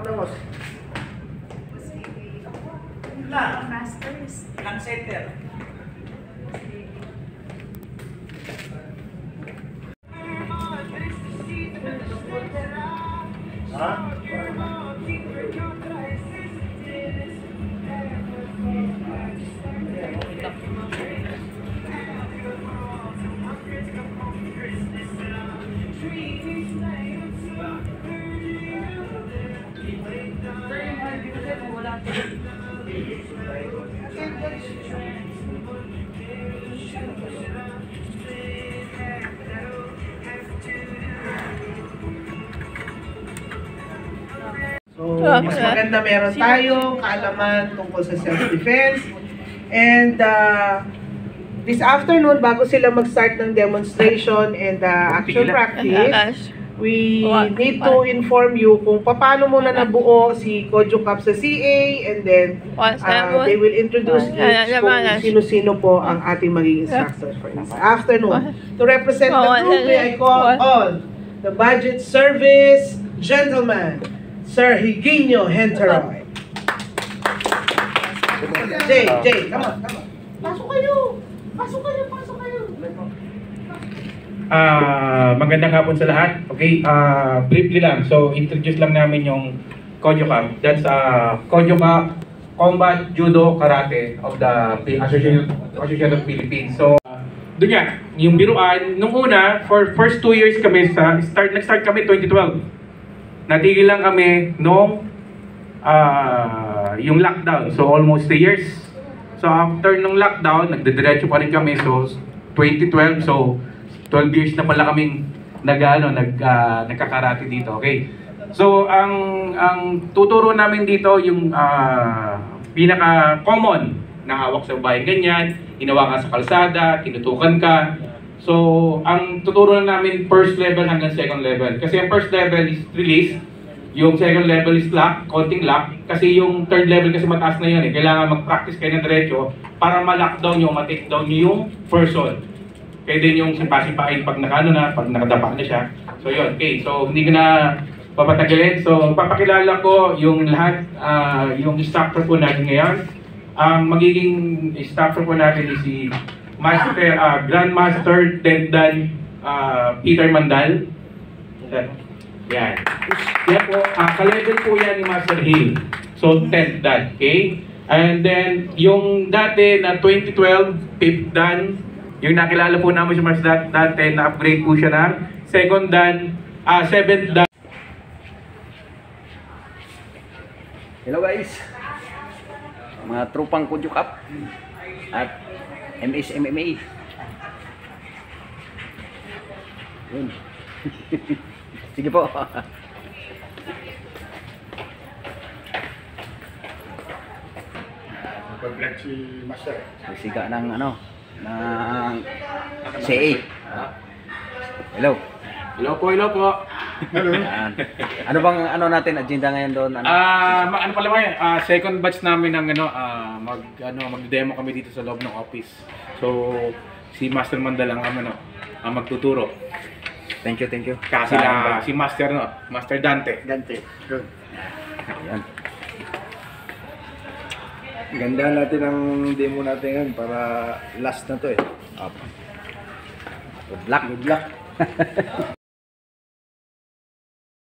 Tapos. Ilang? Masters. Ilang center? Ha? So, mas maganda meron tayo kaalaman tungkol sa self-defense. And this afternoon, bago sila mag-start ng demonstration and action practice, we need to inform you kung paano muna nabuo si Kodjo Cup sa CA, and then they will introduce each kung sino-sino po ang ating magiging instructors for this afternoon. To represent the group, I call on the Budget Service Gentleman, Sir Higinio Henteroy. Jay, come on. Pasok kayo! Magandang hapon sa lahat. Okay, briefly lang. So, introduce lang namin yung Kodjo Cup. That's Kodjo Cup Combat Judo Karate of the Association of Philippines. So, doon nga, yung biruan, nung una, for first 2 years kami, nag-start kami 2012. Natigil lang kami nung yung lockdown. So, almost 3 years. So, after nung lockdown, nagdidiretso pa rin kami. So, 2012, so 12 years na pala kaming nagkakarate dito. Okay. So, ang tuturo namin dito yung pinaka-common na hawak sa bahay, ganyan, hinawakan sa kalsada, tinutukan ka. So, ang tuturo namin first level hanggang second level. Kasi ang first level is release, yung second level is lock, konting lock. Kasi yung third level kasi mataas na yun eh. Kailangan mag-practice kayo ng diretso para ma-lockdown nyo, ma-take down nyo yung person. Kaya din yung simpa-simpain pag pag nakadapa na siya. So yun, okay. So hindi ko na papatagalin. So papakilala ko yung lahat, yung instructor po natin ngayon. Ang magiging instructor po natin is si Grandmaster Tendan Peter Mandal. Yan. Yan po, ka-level po yan ni Master Hill. So 10th Dan, okay? And then, yung dati na 2012, 5th Dan, yung nakilala po namin si Master dati, na-upgrade po siya ng 2nd Dan, 7th Dan. Hello guys, mga trupang Kodjo Cup at MS MMA. Yun. Sige po. Pag-vlog si Master. Siga ng ng CA. Hello. Hello po. Ano bang natin agenda ngayon doon? Ano pala ba yan? Second batch namin ng mag-demo kami dito sa loob ng office. So si Master Mandal ang magtuturo. Thank you. Kasi si Master Master Dante. Good. Ayan. Ganda natin ang demo natin ngayon para last na to eh. Good luck.